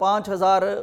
5,000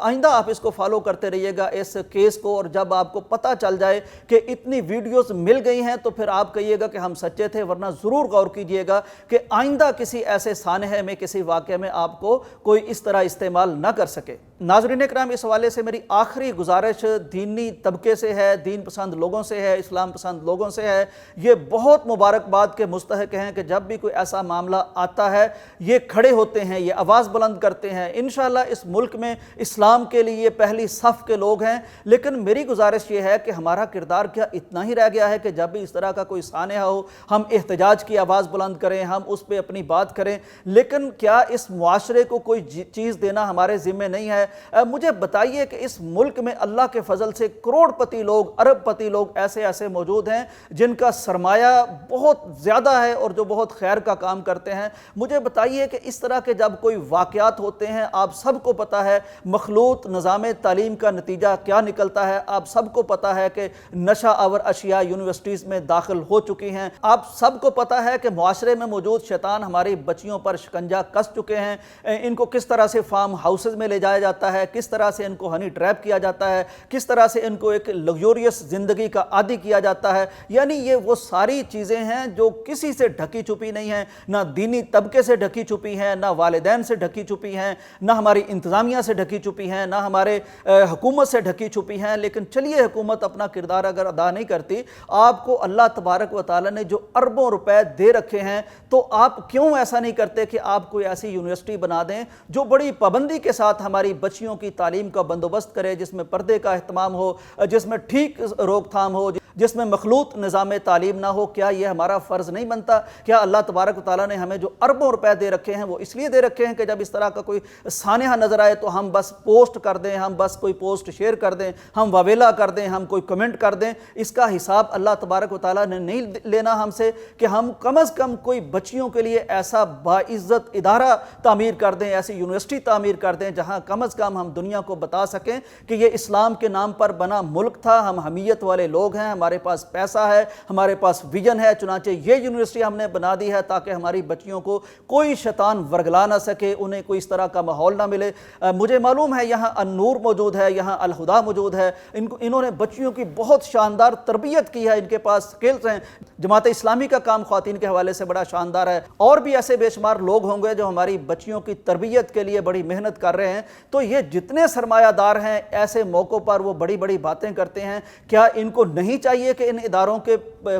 آئندہ آپ اس کو فالو کرتے رہیے گا اس کیس کو, اور جب آپ کو پتہ چل جائے کہ اتنی ویڈیوز مل گئی ہیں تو پھر آپ کہیے گا کہ ہم سچے تھے, ورنہ ضرور غور کیجئے گا کہ آئندہ کسی ایسے سانحے میں, کسی واقعے میں آپ کو کوئی اس طرح استعمال نہ کر سکے. ناظرین کرام, اس حوالے سے میری آخری گزارش دینی طبقے سے ہے, دین پسند لوگوں سے ہے, اسلام پسند لوگوں سے ہے. یہ بہت مبارکباد کے مستحق ہیں کہ جب بھی کوئی ایسا معاملہ آتا ہے یہ کھڑے ہوتے ہیں, یہ آواز بلند کرتے ہیں. انشاءاللہ اس ملک میں اسلام کے لیے یہ پہلی صف کے لوگ ہیں, لیکن میری گزارش یہ ہے کہ ہمارا کردار کیا اتنا ہی رہ گیا ہے کہ جب بھی اس طرح کا کوئی سانحہ ہو ہم احتجاج کی آواز بلند کریں, ہم اس پہ اپنی بات کریں, لیکن کیا اس معاشرے کو کوئی چیز دینا ہمارے ذمہ نہیں ہے؟ مجھے بتائیے کہ اس ملک میں اللہ کے فضل سے کروڑ پتی لوگ, ارب پتی لوگ ایسے موجود ہیں جن کا سرمایہ بہت زیادہ ہے اور جو بہت خیر کا کام کرتے ہیں. مجھے بتائیے کہ اس طرح کے جب کوئی واقعات ہوتے ہیں, آپ سب کو پتہ ہے مخلوط نظام تعلیم کا نتیجہ کیا نکلتا ہے, آپ سب کو پتہ ہے کہ نشہ آور اشیاء یونیورسٹیز میں داخل ہو چکی ہیں, آپ سب کو پتہ ہے کہ معاشرے میں موجود شیطان ہماری بچیوں پر شکنجہ کس چکے ہیں, ان کو کس طرح سے فارم ہاؤسز میں لے جایا جاتا ہے, کس طرح سے ان کو ہنی ٹریپ کیا جاتا ہے, کس طرح سے ان کو ایک لگزوریس زندگی کا عادی کیا جاتا ہے. یعنی یہ وہ ساری چیزیں ہیں جو کسی سے ڈھکی چھپی نہیں ہیں, نہ دینی طبقے سے ڈھکی چھپی ہیں, نہ والدین سے ڈھکی چھپی ہیں, نہ ہماری انتظامیہ سے ڈھکی چھپی ہیں, نہ ہمارے حکومت سے ڈھکی چھپی ہیں. لیکن چلیے حکومت اپنا کردار اگر ادا نہیں کرتی, آپ کو اللہ تبارک و تعالیٰ نے جو اربوں روپے دے رکھے ہیں, تو آپ کیوں ایسا نہیں کرتے کہ آپ کوئی ایسی یونیورسٹی بنا دیں جو بڑی پابندی کے ساتھ ہماری بچیوں کی تعلیم کا بندوبست کرے, جس میں پردے کا اہتمام ہو, جس میں ٹھیک روک تھام ہو, جس میں مخلوط نظام تعلیم نہ ہو. کیا یہ ہمارا فرض نہیں بنتا؟ کیا اللہ تبارک و تعالیٰ نے ہمیں جو اربوں روپے دے رکھے ہیں وہ اس لیے دے رکھے ہیں کہ جب اس طرح کا کوئی سانحہ نظر آئے تو ہم بس پوسٹ کر دیں, ہم بس کوئی پوسٹ شیئر کر دیں, ہم واویلا کر دیں, ہم کوئی کمنٹ کر دیں؟ اس کا حساب اللہ تبارک و تعالیٰ نے نہیں لینا ہم سے کہ ہم کم از کم کوئی بچیوں کے لیے ایسا باعزت ادارہ تعمیر کر دیں, ایسی یونیورسٹی تعمیر کر دیں جہاں کم از کم ہم دنیا کو بتا سکیں کہ یہ اسلام کے نام پر بنا ملک تھا, ہم حمیت والے لوگ ہیں, ہمارے پاس پیسہ ہے, ہمارے پاس ویژن ہے, چنانچہ یہ یونیورسٹی ہم نے بنا دی ہے تاکہ ہماری بچیوں کو کوئی شیطان ورگلا نہ سکے, انہیں کوئی اس طرح کا ماحول نہ ملے. مجھے معلوم ہے یہاں النور موجود ہے, یہاں الہدا موجود ہے, انہوں نے بچیوں کی بہت شاندار تربیت کی ہے, ان کے پاس سکلز ہیں. جماعت اسلامی کا کام خواتین کے حوالے سے بڑا شاندار ہے, اور بھی ایسے بے شمار لوگ ہوں گے جو ہماری بچیوں کی تربیت کے لیے بڑی محنت کر رہے ہیں. تو یہ جتنے سرمایہ دار ہیں ایسے موقعوں پر وہ بڑی بڑی باتیں کرتے ہیں, کیا ان کو نہیں چاہیے کہ ان اداروں کے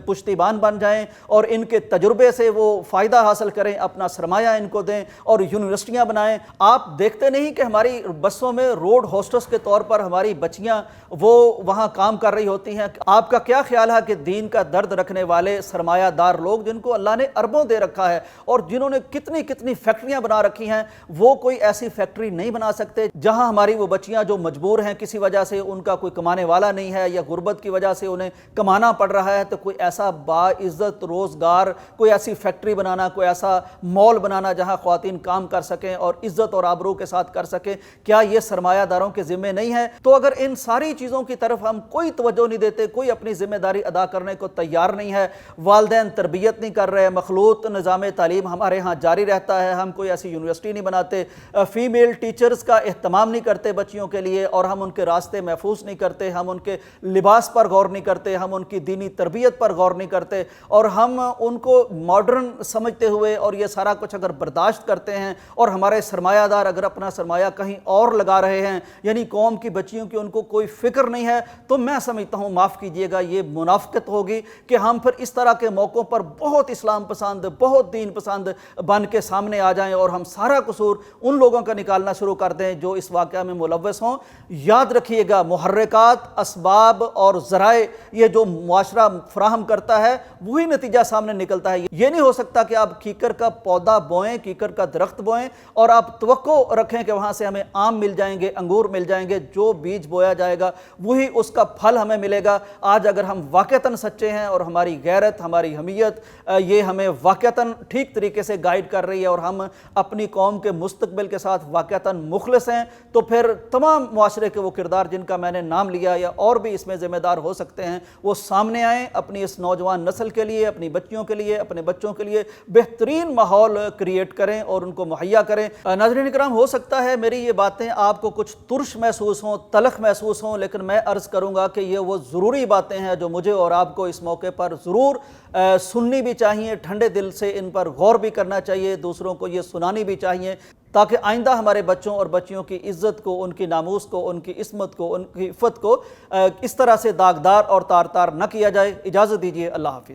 پشتیبان بن جائیں اور ان کے تجربے سے وہ فائدہ حاصل کریں, اپنا سرمایہ ان کو دیں اور یونیورسٹیاں بنائیں؟ آپ دیکھتے نہیں کہ ہماری بسوں میں روڈ ہوسٹس کے طور پر ہماری بچیاں وہ وہاں کام کر رہی ہوتی ہیں. آپ کا کیا خیال ہے کہ دین کا درد رکھنے والے سرمایہ دار لوگ جن کو اللہ نے اربوں دے رکھا ہے اور جنہوں نے کتنی فیکٹریاں بنا رکھی ہیں, وہ کوئی ایسی فیکٹری نہیں بنا سکتے جہاں ہماری وہ بچیاں جو مجبور ہیں, کسی وجہ سے ان کا کوئی کمانے والا نہیں ہے یا غربت کی وجہ سے انہیں کمانا پڑ رہا ہے, تو کوئی ایسا باعزت روزگار, کوئی ایسی فیکٹری بنانا, کوئی ایسا مال بنانا جہاں خواتین کام کر سکیں اور عزت اور آبرو کے ساتھ کر سکیں؟ کیا یہ سرمایہ داروں کے ذمہ نہیں ہے؟ تو اگر ان ساری چیزوں کی طرف ہم کوئی توجہ نہیں دیتے, کوئی اپنی ذمہ داری ادا کرنے کو تیار نہیں ہے, والدین تربیت نہیں کر رہے, مخلوط نظام تعلیم ہمارے ہاں جاری رہتا ہے, ہم کوئی ایسی یونیورسٹی نہیں بناتے, فیمیل ٹیچرز کا اہتمام نہیں کرتے بچیوں کے لیے, اور ہم ان کے راستے محفوظ نہیں کرتے, ہم ان کے لباس پر غور نہیں کرتے, ہم ان کی دینی تربیت پر غور نہیں کرتے, اور ہم ان کو ماڈرن سمجھتے ہوئے اور یہ سارا کچھ اگر برداشت کرتے ہیں, اور ہمارے سرمایہ دار اگر اپنا سرمایہ کہیں اور لگا رہے ہیں, یعنی قوم کی بچیوں کی ان کو کوئی فکر نہیں ہے, تو میں سمجھتا ہوں, معاف کیجئے گا, یہ منافقت ہوگی کہ ہم پھر اس طرح کے موقعوں پر بہت اسلام پسند, بہت دین پسند بن کے سامنے آ جائیں اور ہم سارا قصور ان لوگوں کا نکالنا شروع کر دیں جو اس واقعہ میں ملوث ہوں. یاد رکھیے گا, محرکات, اسباب اور ذرائع یہ جو معاشرہ فراہم کرتا ہے وہی نتیجہ سامنے نکلتا ہے. یہ نہیں ہو سکتا کہ آپ کیکر کا پودا بوئیں, کیکر کا درخت بوئیں اور آپ توقع رکھیں کہ وہاں سے ہمیں آم مل جائیں گے, انگور مل جائیں گے. جو بیج بویا جائے گا وہی اس کا پھل ہمیں ملے گا. آج اگر ہم واقعتاً سچے ہیں اور ہماری غیرت, ہماری حمیت یہ ہمیں واقعتاً ٹھیک طریقے سے گائیڈ کر رہی ہے اور ہم اپنی قوم کے مستقبل کے ساتھ واقعتاً مخلص ہیں, تو پھر تمام معاشرے کے وہ کردار جن کا میں نے نام لیا یا اور بھی اس میں ذمہ دار ہو سکتے ہیں, وہ سامنے آئیں، اپنی اس نوجوان نسل کے لیے، اپنی بچیوں کے لیے، اپنے بچوں کے لیے بہترین ماحول کریٹ کریں اور ان کو مہیا کریں۔ ناظرین اکرام، ہو سکتا ہے میری یہ باتیں آپ کو کچھ ترش محسوس ہوں، تلخ محسوس ہوں، لیکن میں عرض کروں گا کہ یہ وہ ضروری باتیں ہیں جو مجھے اور آپ کو اس موقع پر ضرور سننی بھی چاہیے، ٹھنڈے دل سے ان پر غور بھی کرنا چاہیے، دوسروں کو یہ سنانی بھی چاہیے، تاکہ آئندہ ہمارے بچوں اور بچیوں کی عزت کو، ان کی ناموس کو، ان کی عصمت کو، ان کی عفت کو اس طرح سے داغدار اور تار تار نہ کیا جائے۔ اجازت دیجیے، اللہ حافظ۔